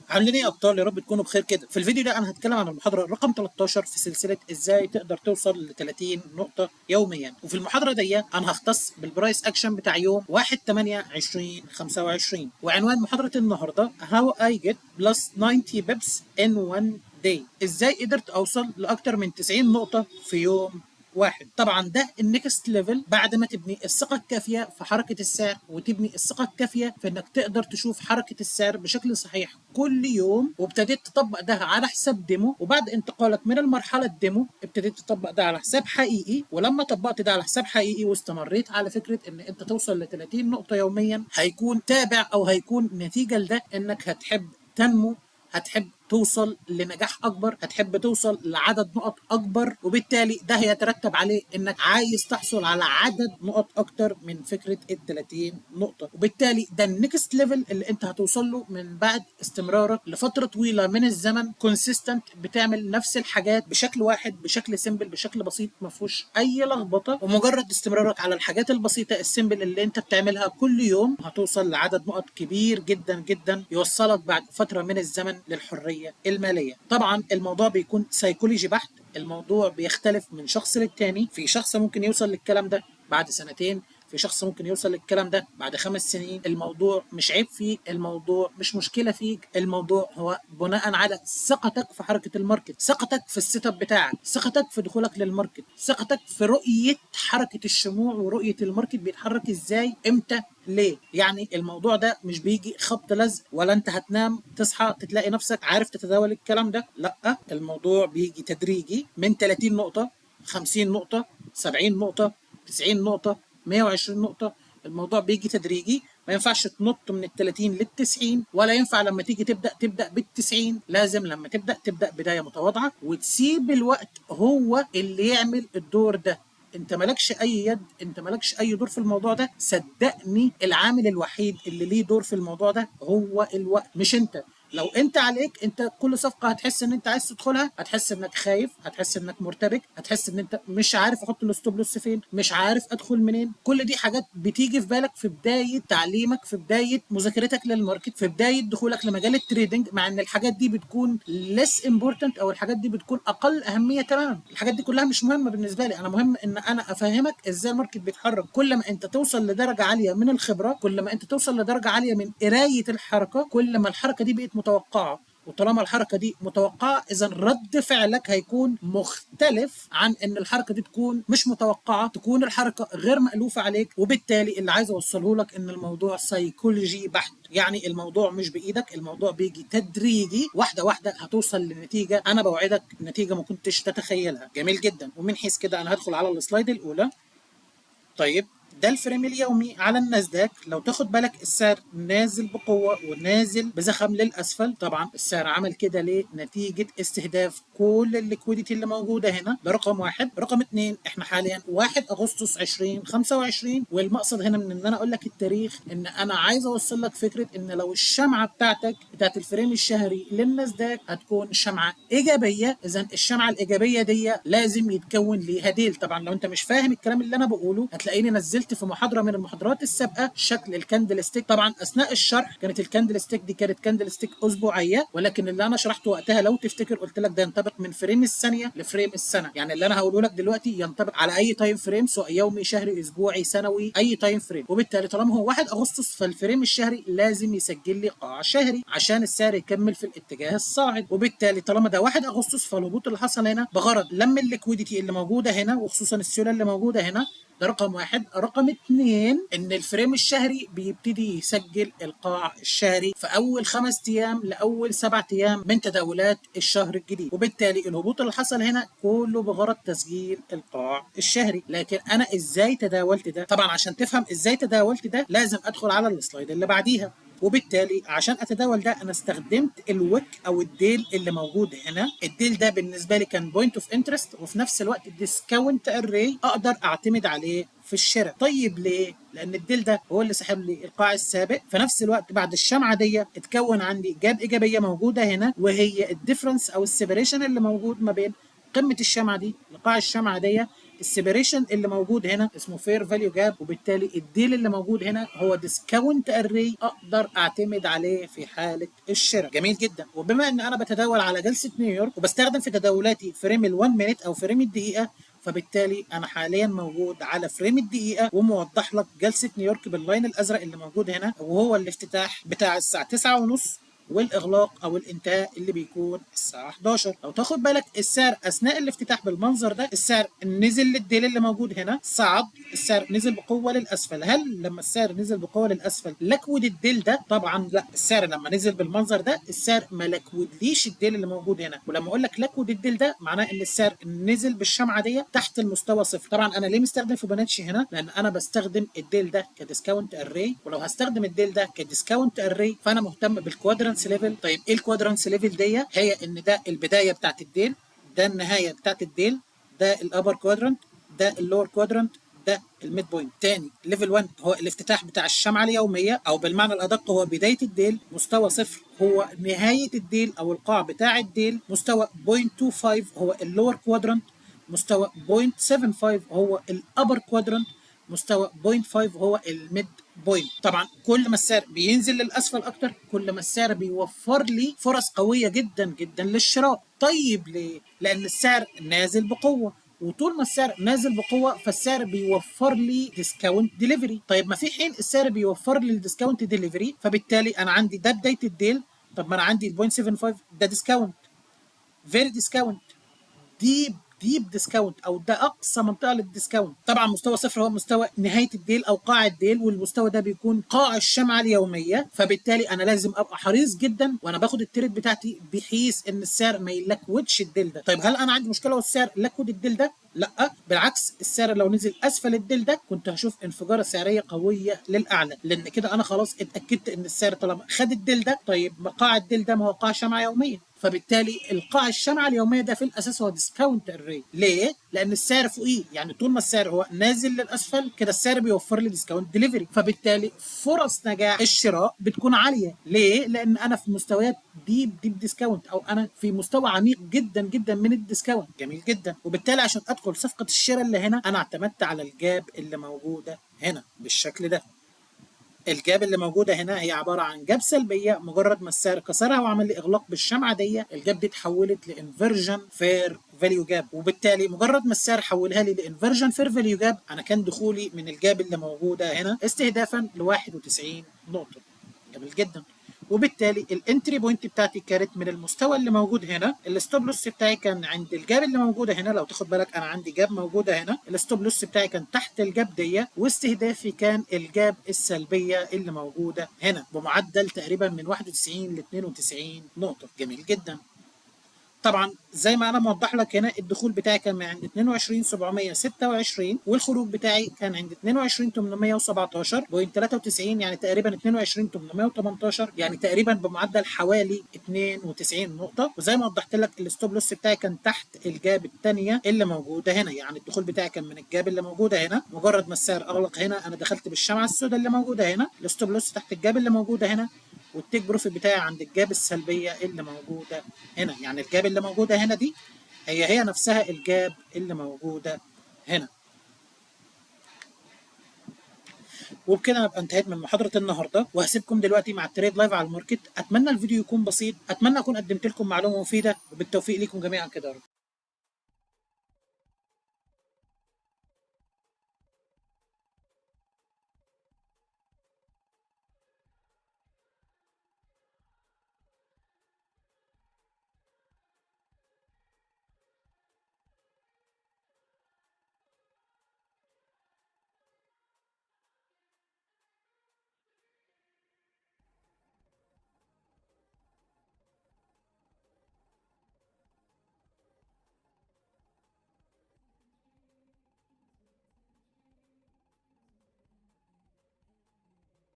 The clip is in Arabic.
عاملين ايه يا ابطال؟ يا رب تكونوا بخير كده. في الفيديو ده انا هتكلم عن المحاضره رقم 13 في سلسله ازاي تقدر توصل ل 30 نقطه يوميا. وفي المحاضره دي انا هختص بالبرايس اكشن بتاع يوم 1/8/2025. وعنوان محاضره النهارده How I get plus 90 بيبس in one day. ازاي قدرت اوصل لاكتر من 90 نقطه في يوم واحد. طبعا ده النكست ليفل بعد ما تبني الثقه الكافيه في حركه السعر، وتبني الثقه الكافيه في انك تقدر تشوف حركه السعر بشكل صحيح كل يوم، وابتديت تطبق ده على حساب ديمو. وبعد انتقالك من المرحله الديمو ابتديت تطبق ده على حساب حقيقي. ولما طبقت ده على حساب حقيقي واستمريت على فكره ان انت توصل ل 30 نقطه يوميا، هيكون تابع او هيكون نتيجه لده انك هتحب تنمو، هتحب توصل لنجاح اكبر، هتحب توصل لعدد نقط اكبر، وبالتالي ده هيترتب عليه انك عايز تحصل على عدد نقط اكتر من فكره ال 30 نقطه. وبالتالي ده النكست ليفل اللي انت هتوصل له من بعد استمرارك لفتره طويله من الزمن كونسيستنت، بتعمل نفس الحاجات بشكل واحد، بشكل سيمبل، بشكل بسيط، ما فيهوش اي لخبطه. ومجرد استمرارك على الحاجات البسيطه السيمبل اللي انت بتعملها كل يوم هتوصل لعدد نقط كبير جدا جدا يوصلك بعد فتره من الزمن للحريه الماليه. طبعا الموضوع بيكون سيكولوجي بحت، الموضوع بيختلف من شخص للتاني. في شخص ممكن يوصل للكلام ده بعد سنتين، في شخص ممكن يوصل للكلام ده بعد 5 سنين. الموضوع مش عيب فيك، الموضوع مش مشكله فيك، الموضوع هو بناء على ثقتك في حركه الماركت، ثقتك في السيت اب بتاعك، ثقتك في دخولك للماركت، ثقتك في رؤيه حركه الشموع ورؤيه الماركت بيتحرك ازاي، امتى، ليه. يعني الموضوع ده مش بيجي خبط لزق، ولا انت هتنام تصحى تلاقي نفسك عارف تتداول الكلام ده. لا، الموضوع بيجي تدريجي من 30 نقطة، 50 نقطة، 70 نقطة، 90 نقطة، 120 نقطة. الموضوع بيجي تدريجي. ما ينفعش تنط من ال 30 لل 90، ولا ينفع لما تيجي تبدا بال 90. لازم لما تبدا بدايه متواضعه، وتسيب الوقت هو اللي يعمل الدور ده. انت مالكش اي يد، انت مالكش اي دور في الموضوع ده. صدقني، العامل الوحيد اللي ليه دور في الموضوع ده هو الوقت، مش انت. لو انت عليك، انت كل صفقه هتحس ان انت عايز تدخلها هتحس انك خايف، هتحس انك مرتبك، هتحس ان انت مش عارف احط الستوب لوس فين، مش عارف ادخل منين. كل دي حاجات بتيجي في بالك في بدايه تعليمك، في بدايه مذاكرتك للماركت، في بدايه دخولك لمجال التريدنج، مع ان الحاجات دي بتكون less important، او الحاجات دي بتكون اقل اهميه تماما. الحاجات دي كلها مش مهمه بالنسبه لي، انا مهم ان انا افهمك ازاي الماركت بيتحرك. كل ما انت توصل لدرجه عاليه من الخبره، كل ما انت توصل لدرجه عاليه من قرايه الحركه، كل ما الحركه دي بقت متوقعه. وطالما الحركه دي متوقعه، اذا رد فعلك هيكون مختلف عن ان الحركه دي تكون مش متوقعه، تكون الحركه غير مألوفه عليك. وبالتالي اللي عايز اوصله لك ان الموضوع سيكولوجي بحت. يعني الموضوع مش بايدك، الموضوع بيجي تدريجي، واحده واحده هتوصل لنتيجه، انا بوعدك نتيجه ما كنتش تتخيلها. جميل جدا. ومن حيث كده انا هدخل على السلايد الاولى. طيب، ده الفريم اليومي على الناسداك. لو تاخد بالك السعر نازل بقوه ونازل بزخم للاسفل. طبعا السعر عمل كده ليه؟ نتيجه استهداف كل الليكويديتي اللي موجوده هنا. ده رقم واحد. رقم اتنين، احنا حاليا 1 اغسطس 2025، والمقصد هنا من ان انا اقول لك التاريخ ان انا عايز اوصل لك فكره ان لو الشمعه بتاعت الفريم الشهري للناسداك هتكون شمعه ايجابيه، اذا الشمعه الايجابيه دي لازم يتكون ليها ديل. طبعا لو انت مش فاهم الكلام اللي انا بقوله، هتلاقيني نزلت في محاضره من المحاضرات السابقه شكل الكاندل ستيك. طبعا اثناء الشرح كانت الكاندل ستيك دي كانت كاندل ستيك اسبوعيه، ولكن اللي انا شرحته وقتها لو تفتكر قلت لك ده ينطبق من فريم الثانيه لفريم السنه. يعني اللي انا هقوله لك دلوقتي ينطبق على اي تايم فريم، سواء يومي، شهري، اسبوعي، سنوي، اي تايم فريم. وبالتالي طالما هو 1 اغسطس، فالفريم الشهري لازم يسجل لي قاع شهري عشان السعر يكمل في الاتجاه الصاعد. وبالتالي طالما ده 1 اغسطس، فالهبوط اللي حصل هنا بغرض لم الليكويديتي اللي موجوده هنا، وخصوصا السيوله اللي موجوده هنا. ده رقم واحد. رقم اتنين، ان الفريم الشهري بيبتدي يسجل القاع الشهري في اول 5 ايام لاول 7 ايام من تداولات الشهر الجديد. وبالتالي الهبوط اللي حصل هنا كله بغرض تسجيل القاع الشهري. لكن انا ازاي تداولت ده؟ طبعا عشان تفهم ازاي تداولت ده لازم ادخل على السلايد اللي بعديها. وبالتالي عشان اتداول ده انا استخدمت الوك او الديل اللي موجود هنا. الديل ده بالنسبه لي كان بوينت اوف انترست، وفي نفس الوقت ديسكاونت اري اقدر اعتمد عليه في الشراء. طيب ليه؟ لان الديل ده هو اللي سحب لي القاع السابق. في نفس الوقت بعد الشمعه دي اتكون عندي جاب ايجابيه موجوده هنا، وهي الديفرنس او السيبريشن اللي موجود ما بين قمه الشمعه دي لقاع الشمعه دي. السيبريشن اللي موجود هنا اسمه فير فاليو جاب، وبالتالي الديل اللي موجود هنا هو ديسكاونت اري اقدر اعتمد عليه في حاله الشراء. جميل جدا. وبما ان انا بتداول على جلسه نيويورك وبستخدم في تداولاتي فريم ال1 مينيت او فريم الدقيقه، فبالتالي انا حاليا موجود على فريم الدقيقه وموضح لك جلسه نيويورك باللاين الازرق اللي موجود هنا، وهو الافتتاح بتاع الساعه 9:30 والاغلاق او الانتهاء اللي بيكون الساعه 11. لو تاخد بالك السعر اثناء الافتتاح بالمنظر ده، السعر نزل للديل اللي موجود هنا، صعد، السعر نزل بقوه للاسفل. هل لما السعر نزل بقوه للاسفل لكود الديل ده؟ طبعا لا. السعر لما نزل بالمنظر ده السعر ما لكودليش الديل اللي موجود هنا. ولما اقول لك لكود الديل ده معناه ان السعر نزل بالشمعه دي تحت المستوى صفر. طبعا انا ليه مستخدم فيبوناتشي هنا؟ لان انا بستخدم الديل ده كديسكاونت اري، ولو هستخدم الديل ده كديسكاونت اري فانا مهتم بالكوادرانس ليفل. طيب ايه الكوادرانس ليفل دي؟ هي ان ده البدايه بتاعت الديل، ده النهايه بتاعت الديل، ده الابر كوادرانت، ده اللور كوادرانت، ده الميد بوينت. تاني ليفل 1 هو الافتتاح بتاع الشمعه اليوميه، او بالمعنى الادق هو بدايه الديل. مستوى صفر هو نهايه الديل او القاع بتاع الديل. مستوى 0.25 هو اللور كوادرانت. مستوى 0.75 هو الابر كوادرانت. مستوى 0.5 هو الميد بوينت. طبعا كل ما السعر بينزل للاسفل اكتر كل ما السعر بيوفر لي فرص قويه جدا جدا للشراء. طيب ليه؟ لان السعر نازل بقوه، وطول ما السعر نازل بقوه فالسعر بيوفر لي ديسكاونت ديليفري. طيب ما في حين السعر بيوفر لي الديسكاونت ديليفري، فبالتالي انا عندي ده بدايه الديل. طب ما انا عندي ال 0.75 ده ديسكاونت، فيري ديسكاونت، ديب ديسكاونت، او ده اقصى منطقه للديسكاونت. طبعا مستوى صفر هو مستوى نهايه الديل او قاع الديل، والمستوى ده بيكون قاع الشمعه اليوميه. فبالتالي انا لازم ابقى حريص جدا وانا باخد التريد بتاعتي بحيث ان السعر ما يلكودش الديل ده. طيب هل انا عندي مشكله والسعر لكود الديل ده؟ لا بالعكس، السعر لو نزل اسفل الديل ده كنت هشوف انفجاره سعريه قويه للاعلى، لان كده انا خلاص اتاكدت ان السعر طالما خد الديل ده، طيب قاع الديل ده ما هو قاع شمعه يوميه، فبالتالي القاع الشمعه اليوميه ده في الاساس هو ديسكاونت اري. ليه؟ لان السعر فوقيه، يعني طول ما السعر هو نازل للاسفل كده السعر بيوفر لي ديسكاونت ديليفري، فبالتالي فرص نجاح الشراء بتكون عاليه. ليه؟ لان انا في مستويات ديب ديسكاونت، او انا في مستوى عميق جدا جدا من الديسكاونت. جميل جدا. وبالتالي عشان ادخل صفقه الشراء اللي هنا انا اعتمدت على الجاب اللي موجوده هنا بالشكل ده. الجاب اللي موجوده هنا هي عباره عن جاب سلبيه، مجرد ما السعر كسرها وعمل لي اغلاق بالشمعه دي الجاب دي اتحولت لانفرجن فير فاليو جاب، وبالتالي مجرد ما السعر حولها لي لانفرجن فير فاليو جاب انا كان دخولي من الجاب اللي موجوده هنا استهدافا ل 91 نقطه. جميل جدا. وبالتالي الانتري بوينت بتاعتي كانت من المستوى اللي موجود هنا، الستوب لوس بتاعي كان عند الجاب اللي موجوده هنا. لو تاخد بالك انا عندي جاب موجوده هنا، الستوب لوس بتاعي كان تحت الجاب دي، واستهدافي كان الجاب السلبيه اللي موجوده هنا بمعدل تقريبا من 91 ل 92 نقطه. جميل جدا. طبعا زي ما انا موضح لك هنا الدخول بتاعي كان من عند 22726 والخروج بتاعي كان عند 22817.93، يعني تقريبا 22818، يعني تقريبا بمعدل حوالي 92 نقطه. وزي ما وضحت لك الستوب لوس بتاعي كان تحت الجاب الثانيه اللي موجوده هنا، يعني الدخول بتاعي كان من الجاب اللي موجوده هنا. مجرد ما السعر اغلق هنا انا دخلت بالشمعه السوداء اللي موجوده هنا، الستوب لوس تحت الجاب اللي موجوده هنا، والتيك بروفيت بتاعي عند الجاب السلبيه اللي موجوده هنا. يعني الجاب اللي موجوده هنا دي هي نفسها الجاب اللي موجوده هنا. وبكده ابقى انتهيت من محاضره النهارده، وهسيبكم دلوقتي مع التريد لايف على الماركت. اتمنى الفيديو يكون بسيط، اتمنى اكون قدمت لكم معلومه مفيده، وبالتوفيق ليكم جميعا كده يا رب.